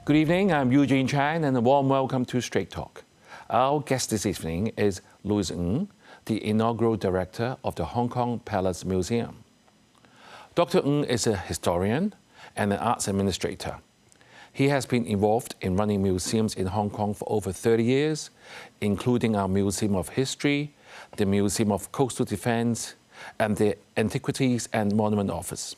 Good evening, I'm Eugene Chan and a warm welcome to Straight Talk. Our guest this evening is Louis Ng, the inaugural director of the Hong Kong Palace Museum. Dr. Ng is a historian and an arts administrator. He has been involved in running museums in Hong Kong for over 30 years, including our Museum of History, the Museum of Coastal Defence, and the Antiquities and Monument Office.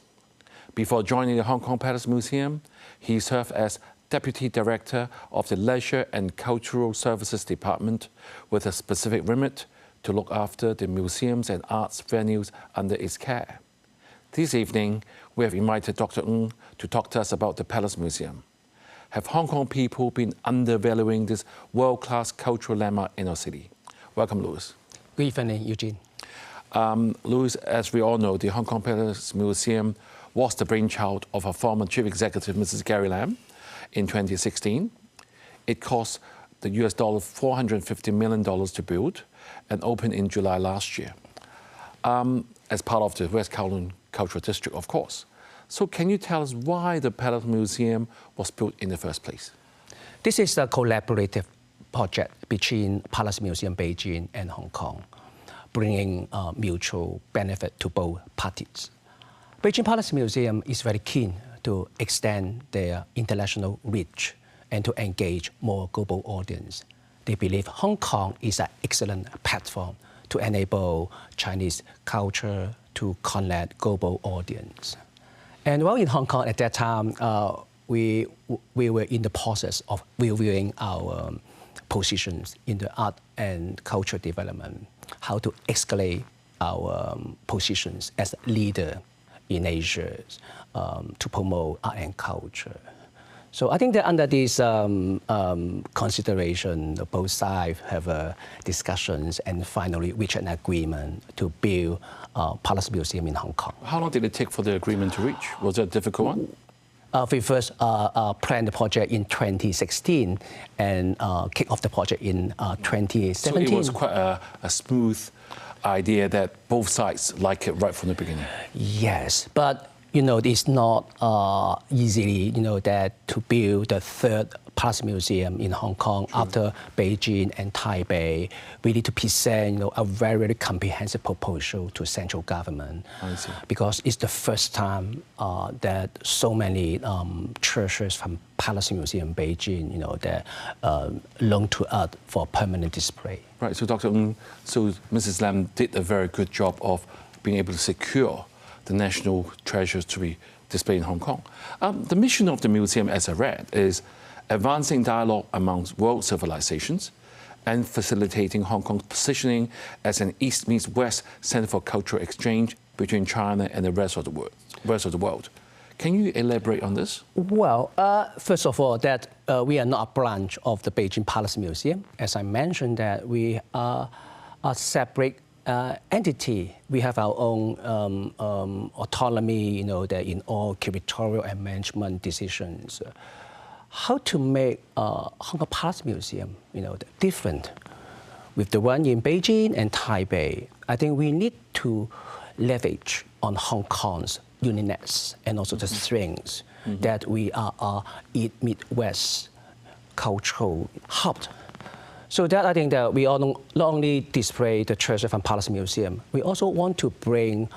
Before joining the Hong Kong Palace Museum, he served as Deputy Director of the Leisure and Cultural Services Department with a specific remit to look after the museums and arts venues under its care. This evening, we have invited Dr. Ng to talk to us about the Palace Museum. Have Hong Kong people been undervaluing this world-class cultural landmark in our city? Welcome, Louis. Good evening, Eugene. Louis, as we all know, the Hong Kong Palace Museum was the brainchild of our former Chief Executive, Mrs. Carrie Lam, in 2016. It cost the US $450 million to build and opened in July last year as part of the West Kowloon Cultural District, of course. So can you tell us why the Palace Museum was built in the first place? This is a collaborative project between Palace Museum Beijing and Hong Kong, bringing mutual benefit to both parties. Beijing Palace Museum is very keen to extend their international reach and to engage more global audience. They believe Hong Kong is an excellent platform to enable Chinese culture to connect global audience. And while in Hong Kong at that time, we were in the process of reviewing our positions in the art and culture development, how to escalate our positions as a leader in Asia to promote art and culture. So I think that under this consideration, both sides have discussions and finally reach an agreement to build Palace Museum in Hong Kong. How long did it take for the agreement to reach? Was it a difficult one? We first planned the project in 2016 and kicked off the project in 2017. So it was quite a smooth idea that both sides like it right from the beginning. Yes, but it's not easily that to build the third Palace Museum in Hong Kong after Beijing and Taipei. We need to present a very, very comprehensive proposal to central government. I see. Because it's the first time that so many treasures from Palace Museum Beijing, that loan to us for permanent display. Right, so Dr. Ng, so Mrs. Lam did a very good job of being able to secure the national treasures to be displayed in Hong Kong. The mission of the museum, as I read, is advancing dialogue amongst world civilizations and facilitating Hong Kong's positioning as an East meets West center for cultural exchange between China and the rest of the world. Can you elaborate on this? Well, first of all, that we are not a branch of the Beijing Palace Museum. As I mentioned, that we are a separate entity. We have our own autonomy, that in all curatorial and management decisions. How to make Hong Kong Palace Museum, different with the one in Beijing and Taipei? I think we need to leverage on Hong Kong's uniqueness and also the strengths that we are a East meets West cultural hub. So that I think that we all not only display the treasure from Palace Museum, we also want to bring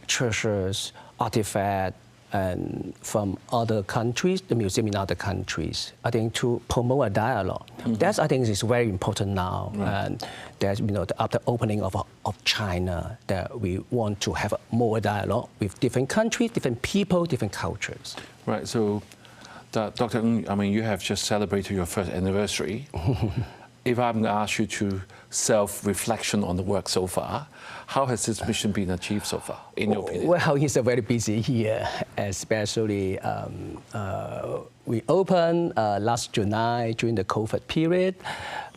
treasures, artifacts, and from other countries, the museum in other countries, I think to promote a dialogue. That's, I think, is very important now. Right. And that, after opening of China, that we want to have more dialogue with different countries, different people, different cultures. Right, so Dr. Ng, I mean, you have just celebrated your first anniversary. If I'm going to ask you to self-reflection on the work so far, how has this mission been achieved so far, in your opinion? Well, it's a very busy year, especially we opened last July during the COVID period.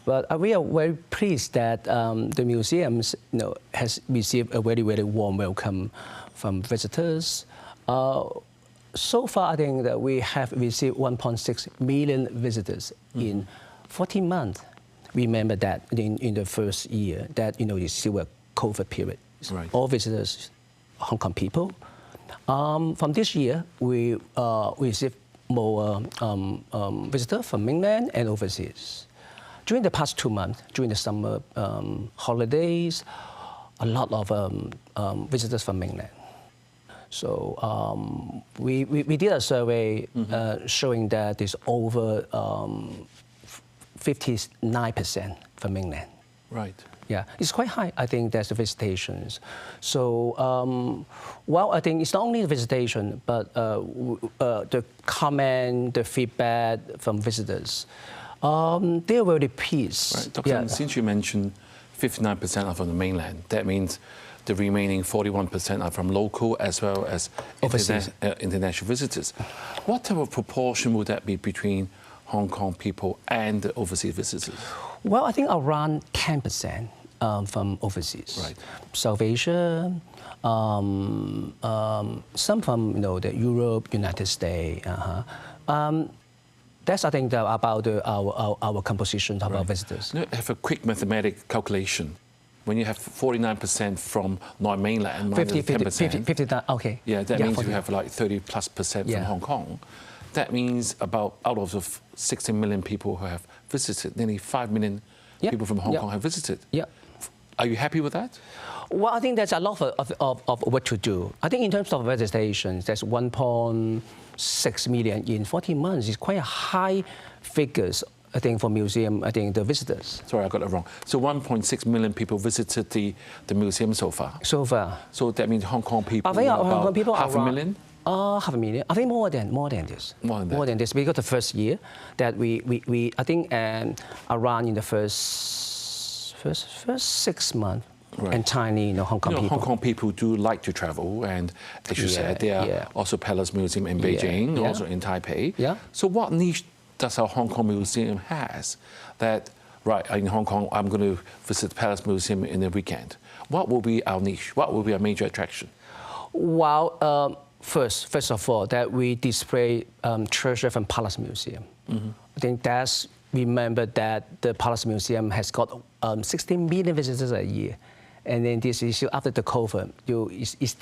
But we are very pleased that the museums has received a very, very warm welcome from visitors. So far, I think that we have received 1.6 million visitors in 14 months. Remember that in the first year that it's still a COVID period. Right. All visitors, Hong Kong people. From this year, we received more visitors from mainland and overseas. During the past 2 months, during the summer holidays, a lot of visitors from mainland. So we did a survey showing that it's over 59% from mainland. Right. Yeah, it's quite high. I think that's the visitations. So, well, I think it's not only the visitation, but the comment, the feedback from visitors. They're very pleased. Right. Dr. Since you mentioned 59% are from the mainland, that means the remaining 41% are from local as well as international visitors. What type of proportion would that be between Hong Kong people and the overseas visitors? Well, I think around 10% from overseas. Right. South Asia, some from the Europe, United States. That's I think about our composition of our visitors. I have a quick mathematic calculation. When you have 49% from non-mainland, minus 10%, 50, okay. Yeah, that means 40. you have like 30+% from Hong Kong. That means about out of the 16 million people who have visited, nearly 5 million people from Hong Kong have visited. Yeah. Are you happy with that? Well, I think there's a lot of work to do. I think in terms of visitations, there's 1.6 million in 14 months. It's quite a high figures, I think, for museum, I think, the visitors. Sorry, I got it wrong. So 1.6 million people visited the museum so far? So far. So that means Hong Kong people I think about Hong Kong people half a million? Half a million. I think more than this. More than this. Because the first year that we I think around in the first 6 months, entirely Hong Kong people. Hong Kong people do like to travel, and as you said, there are also Palace Museum in Beijing, also in Taipei. Yeah. So what niche does our Hong Kong Museum has that, right, in Hong Kong, I'm going to visit the Palace Museum in the weekend? What will be our niche? What will be our major attraction? Well, first of all, that we display treasure from Palace Museum. I think that's, remember that the Palace Museum has got 16 million visitors a year. And then this issue after the COVID, it's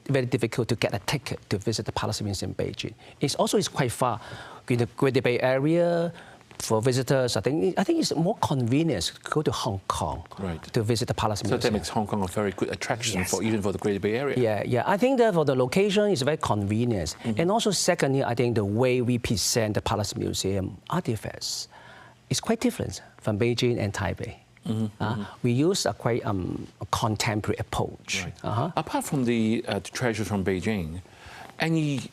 very difficult to get a ticket to visit the Palace Museum in Beijing. It's also quite far in the Greater Bay Area for visitors. I think it's more convenient to go to Hong Kong to visit the Palace Museum. So that makes Hong Kong a very good attraction even for the Greater Bay Area. Yeah. I think that for the location is very convenient, and also secondly, I think the way we present the Palace Museum artifacts is quite different from Beijing and Taipei. We use a quite contemporary approach. Right. Apart from the treasure from Beijing, any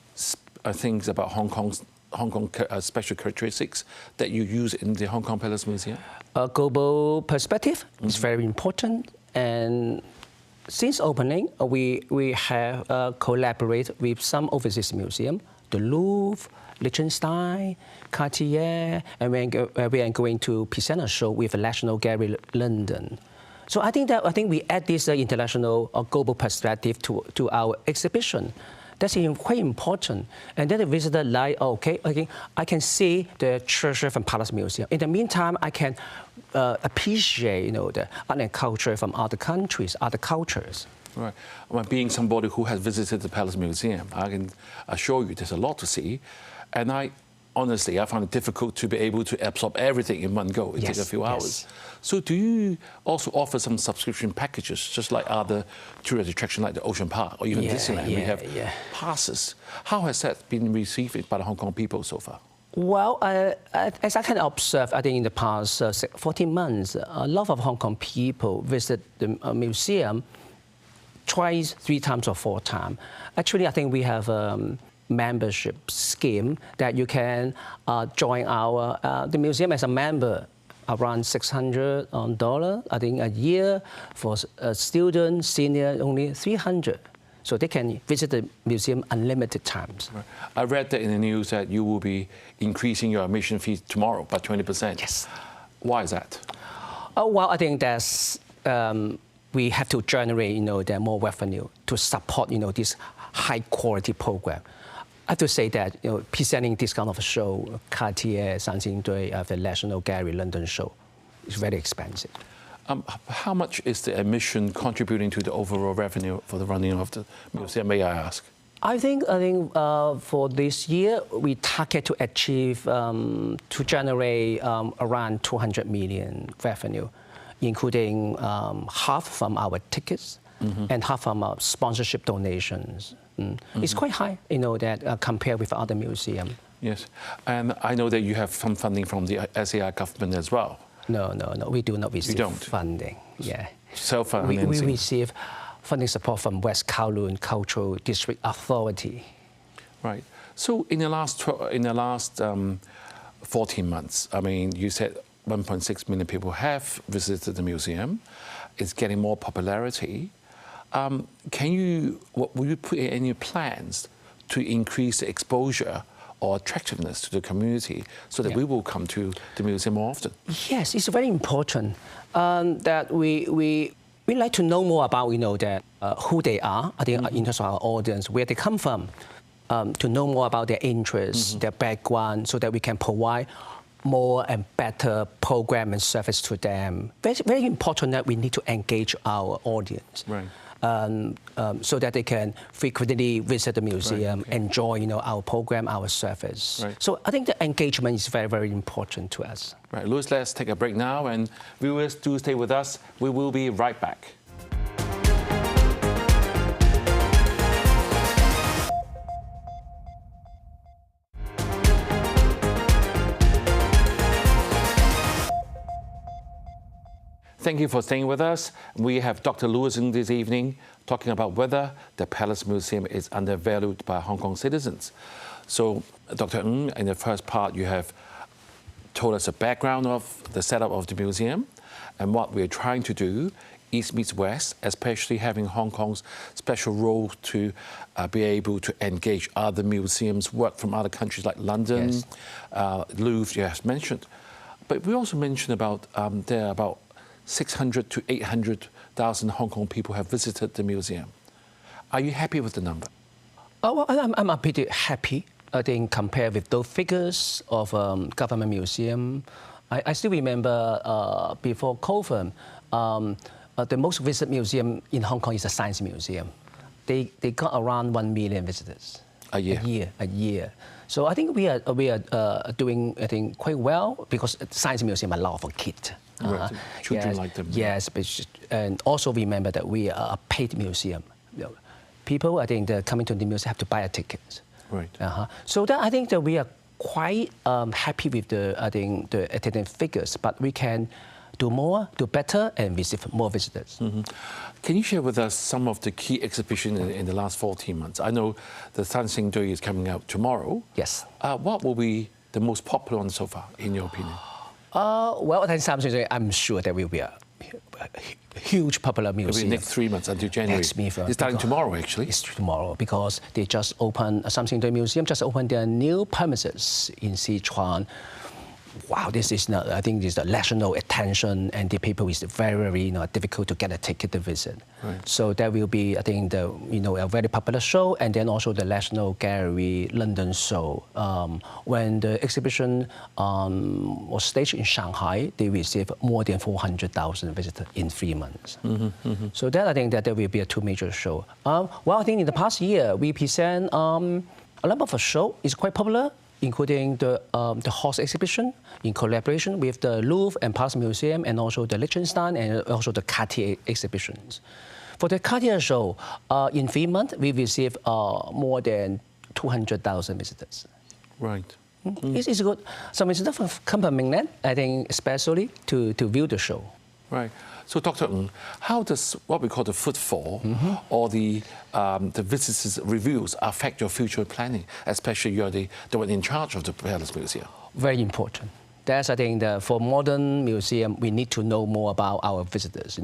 things about Hong Kong special characteristics that you use in the Hong Kong Palace Museum? A global perspective is very important, and since opening, we have collaborated with some overseas museums, the Louvre, Liechtenstein, Cartier, and we are going to present a show with the National Gallery London. So I think we add this international or global perspective to our exhibition. That's quite important. And then the visitor like, okay, I can see the treasure from Palace Museum. In the meantime, I can appreciate the art and culture from other countries, other cultures. Right. Well, being somebody who has visited the Palace Museum, I can assure you there's a lot to see. And honestly, I find it difficult to be able to absorb everything in one go. It takes a few hours. So do you also offer some subscription packages, just like other tourist attractions like the Ocean Park or even Disneyland? We have passes. How has that been received by the Hong Kong people so far? Well, as I can observe, I think in the past 14 months, a lot of Hong Kong people visit the museum twice, 3 times, or 4 times. Actually, I think we have membership scheme that you can join the museum as a member, around $600 I think a year. For a student, senior, only $300. So they can visit the museum unlimited times. Right. I read that in the news that you will be increasing your admission fee tomorrow by 20%. Yes. Why is that? Well, I think that's we have to generate more revenue to support this high quality program. I have to say that presenting this kind of a show, Cartier, the National Gallery London show, is very expensive. How much is the admission contributing to the overall revenue for the running of the museum, may I ask? I think for this year, we target to achieve, to generate around 200 million revenue, including half from our tickets and half from our sponsorship donations. It's quite high, that compared with other museums. Yes, and I know that you have some funding from the SAR government as well. No, we do not receive funding. Yeah, self-financing. We receive funding support from West Kowloon Cultural District Authority. Right. So in the last 14 months, I mean, you said 1.6 million people have visited the museum. It's getting more popularity. Will you put in any plans to increase the exposure or attractiveness to the community so that we will come to the museum more often? Yes, it's very important that we like to know more about that who they are. I think in terms of our audience, where they come from, to know more about their interests, their background, so that we can provide more and better program and service to them. Very, very important that we need to engage our audience. Right. So that they can frequently visit the museum, enjoy our program, our service. Right. So I think the engagement is very, very important to us. Right, Louis, let's take a break now, and viewers, do stay with us. We will be right back. Thank you for staying with us. We have Dr. Louis Ng this evening talking about whether the Palace Museum is undervalued by Hong Kong citizens. So, Dr. Ng, in the first part, you have told us the background of the setup of the museum and what we're trying to do, East meets West, especially having Hong Kong's special role to be able to engage other museums, work from other countries like London, Louvre, you have mentioned. But we also mentioned about there are about 600 to 800,000 Hong Kong people have visited the museum. Are you happy with the number? Oh, well, I'm pretty happy. I think compared with those figures of government museum, I still remember before COVID, the most visited museum in Hong Kong is the Science Museum. They got around 1 million visitors a year. So I think we are doing quite well because Science Museum allows for kids. Right. Children like them. Yes, and also remember that we are a paid museum. People, I think, that coming to the museum have to buy a ticket. Right. So that I think that we are quite happy with the attendance figures, but we can do more, do better, and receive more visitors. Can you share with us some of the key exhibitions in the last 14 months? I know the Dancing Day is coming out tomorrow. Yes. What will be the most popular one so far, in your opinion? Well, I'm sure there will be a huge popular museum. It'll be next 3 months until January. It's starting tomorrow, actually. It's tomorrow because they just opened, Dancing Day Museum just opened their new premises in Sichuan. Wow, this is not, I think this is the national attention, and the people is very, very difficult to get a ticket to visit. Right. So there will be, I think, a very popular show, and then also the National Gallery London show. When the exhibition was staged in Shanghai, they received more than 400,000 visitors in 3 months. So that I think that there will be a two major show. Well, I think in the past year we present a number of shows. It's quite popular, including the horse exhibition in collaboration with the Louvre and Palace Museum, and also the Liechtenstein and also the Cartier exhibitions. For the Cartier show, in 3 months, we received more than 200,000 visitors. Right. It's good. Some visitors come from Mainland, I think, especially to view the show. Right. So, Dr. Ng, how does what we call the footfall or the visitors' reviews affect your future planning, especially you're the one in charge of the Palace Museum? Very important. That's, I think, for modern museum, we need to know more about our visitors,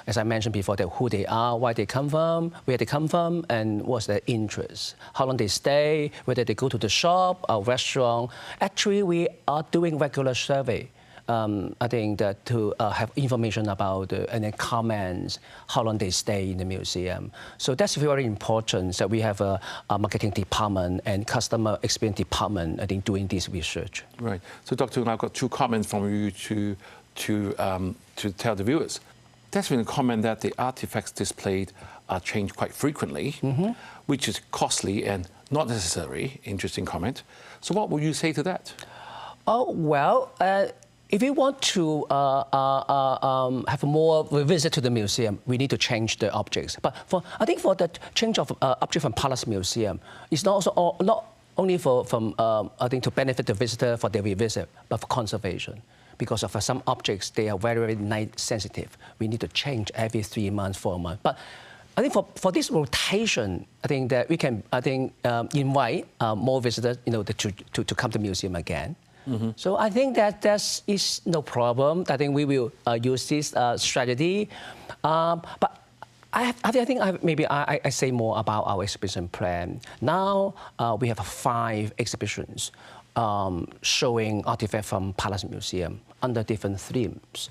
As I mentioned before, that who they are, why they come from, where they come from, and what's their interest, how long they stay, whether they go to the shop or restaurant. Actually, we are doing regular survey. I think that to have information about and then comments, how long they stay in the museum. So that's very important that we have a marketing department and customer experience department, I think, doing this research. Right. So, Dr. I've got 2 comments from you to tell the viewers. There's been a comment that the artifacts displayed are changed quite frequently, which is costly and not necessary. Interesting comment. So what would you say to that? Oh, well, if we want to have more visit to the museum, we need to change the objects. But I think for the change of object from Palace Museum, it's not only I think to benefit the visitor for their visit, but for conservation. Because for some objects, they are very, very night sensitive. We need to change every 3 months, 4 months. But I think for this rotation, I think that we can invite more visitors, to come to the museum again. So I think that is no problem. I think we will use this strategy. But I think maybe I say more about our exhibition plan. Now we have 5 exhibitions showing artifacts from Palace Museum under different themes.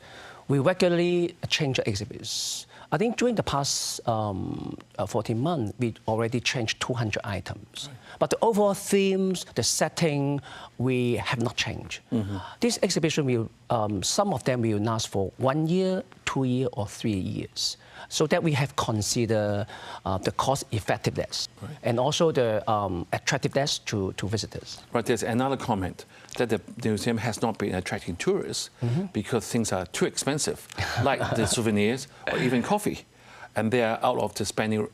We regularly change exhibits. I think during the past 14 months, we already changed 200 items. Right. But the overall themes, the setting, we have not changed. This exhibition will, some of them will last for 1 year, 2 years, or 3 years. So that we have considered the cost effectiveness and also the attractiveness to visitors. But there's another comment that the museum has not been attracting tourists because things are too expensive, like the souvenirs or even coffee, and they are out of the spending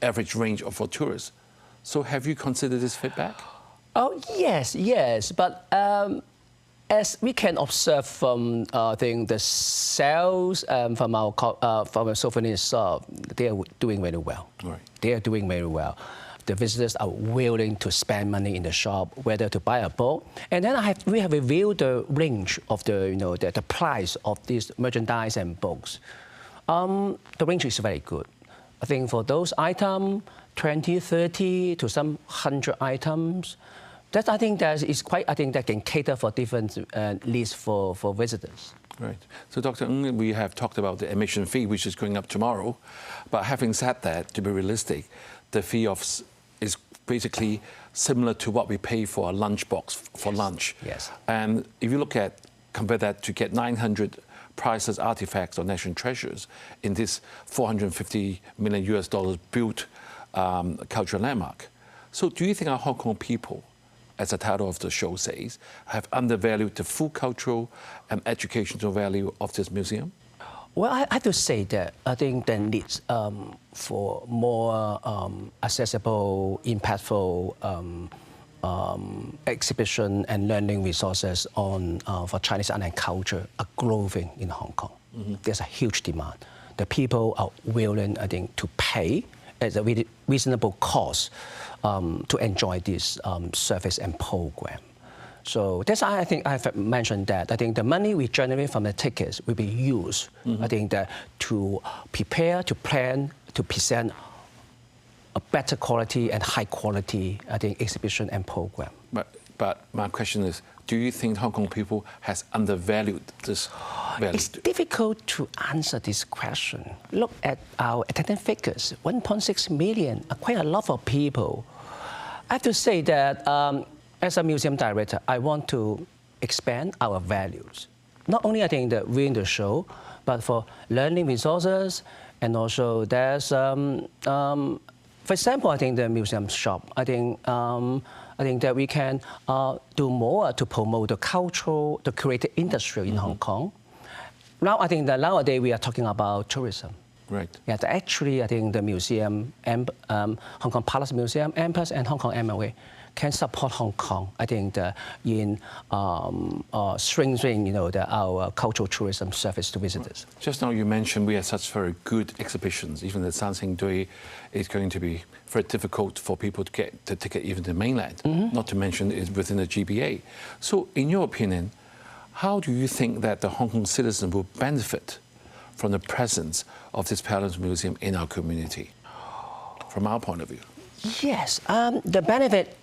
average range for tourists. So have you considered this feedback? Oh, yes, but as we can observe from the sales from our souvenir shop, they are doing very well. Right. They are doing very well. The visitors are willing to spend money in the shop, whether to buy a book. And then we have reviewed the range of the price of these merchandise and books. The range is very good. I think for those items, 20, 30 to some 100 items. I think that can cater for different needs for visitors. Right. So, Dr. Ng, we have talked about the admission fee, which is going up tomorrow. But having said that, to be realistic, the fee is basically similar to what we pay for a lunch box for lunch. Yes. And if you compare that to get 900 priceless artifacts or national treasures in this $450 million built cultural landmark. So, do you think our Hong Kong people, as the title of the show says, have undervalued the full cultural and educational value of this museum? Well, I have to say that I think the needs for more accessible, impactful exhibition and learning resources for Chinese art and culture are growing in Hong Kong. There's a huge demand. The people are willing, I think, to pay at a reasonable cost to enjoy this service and program. So that's why I think I've mentioned that. I think the money we generate from the tickets will be used, I think, to prepare, to plan, to present a better quality and high quality, I think, exhibition and program. But my question is, do you think Hong Kong people has undervalued this value? It's difficult to answer this question. Look at our attendance figures, 1.6 million, quite a lot of people. I have to say that as a museum director, I want to expand our values. Not only, I think, within the show, but for learning resources, and also there's, for example, I think the museum shop, I think that we can do more to promote the cultural, the creative industry in Hong Kong. Now, I think that nowadays we are talking about tourism. Right. Yeah, actually, I think the museum, Hong Kong Palace Museum, Empress, and Hong Kong MLA can support Hong Kong, I think, in strengthening, our cultural tourism service to visitors. Just now you mentioned we have such very good exhibitions. Even the Sanxing Dui is going to be very difficult for people to get the ticket even to mainland, not to mention it's within the GBA. So in your opinion, how do you think that the Hong Kong citizen will benefit from the presence of this Palace Museum in our community, from our point of view? Yes, the benefit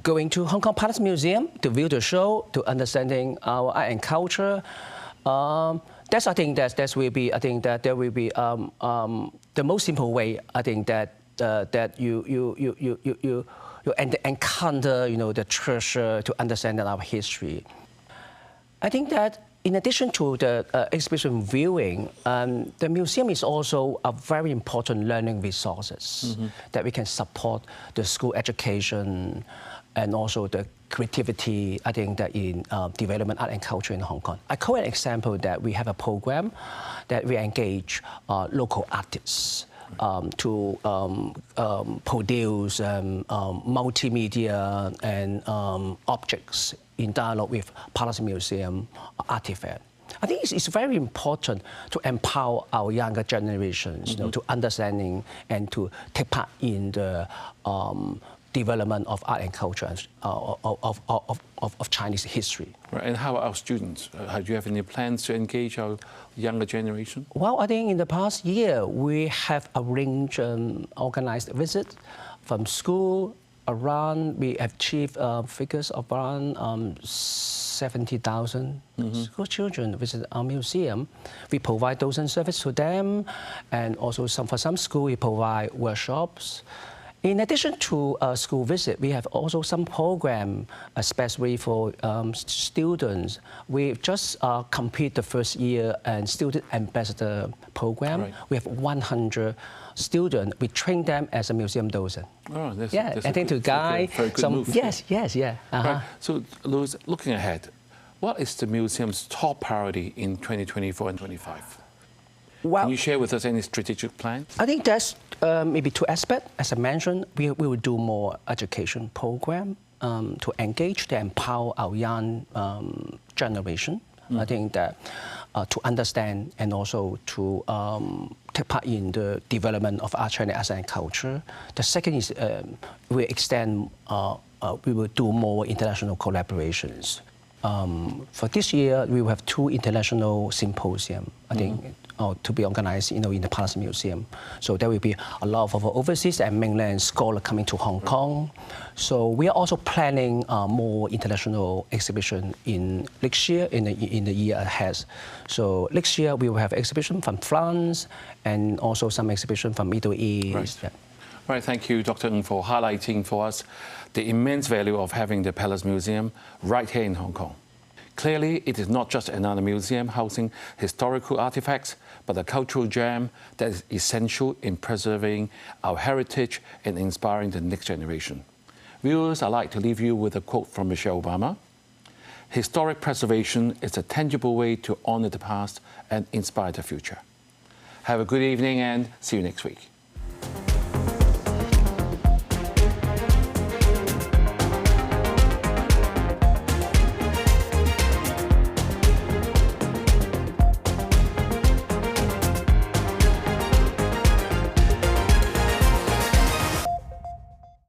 going to Hong Kong Palace Museum to view the show, to understanding our art and culture. I think that will be. I think that there will be the most simple way. I think that you encounter the treasure to understand our history. I think that in addition to the exhibition viewing, the museum is also a very important learning resources that we can support the school education and also the creativity, I think, that in development art and culture in Hong Kong. I call an example that we have a program that we engage local artists to produce multimedia and objects in dialogue with Palace Museum artifact. I think it's very important to empower our younger generations, you know, to understanding and to take part in the development of art and culture of Chinese history. Right. And how about our students? Do you have any plans to engage our younger generation? Well, I think in the past year, we have arranged organized visits from school around, we achieved figures of around 70,000 school children visit our museum. We provide docent service to them, and also for some school, we provide workshops. In addition to a school visit, we have also some program, especially for students. We've just completed the first year and student ambassador program. Right. We have 100 students. We train them as a museum docent. Oh, that's I think to guide some. Move. Yes. Right. So, Louis, looking ahead, what is the museum's top priority in 2024 and 2025? Well, can you share with us any strategic plans? I think that's maybe two aspects. As I mentioned, we will do more education program to engage, to empower our young generation. I think that to understand and also to take part in the development of our Chinese arts and culture. The second is we extend, we will do more international collaborations. For this year, we will have 2 international symposiums, I think, to be organized, in the Palace Museum. So there will be a lot of overseas and mainland scholars coming to Hong Kong. So we are also planning more international exhibition in next year, in the year ahead. So next year we will have exhibition from France and also some exhibition from Middle East. Right. Yeah. Right, thank you, Dr. Ng, for highlighting for us the immense value of having the Palace Museum right here in Hong Kong. Clearly, it is not just another museum housing historical artifacts, but a cultural gem that is essential in preserving our heritage and inspiring the next generation. Viewers, I'd like to leave you with a quote from Michelle Obama. Historic preservation is a tangible way to honor the past and inspire the future. Have a good evening and see you next week.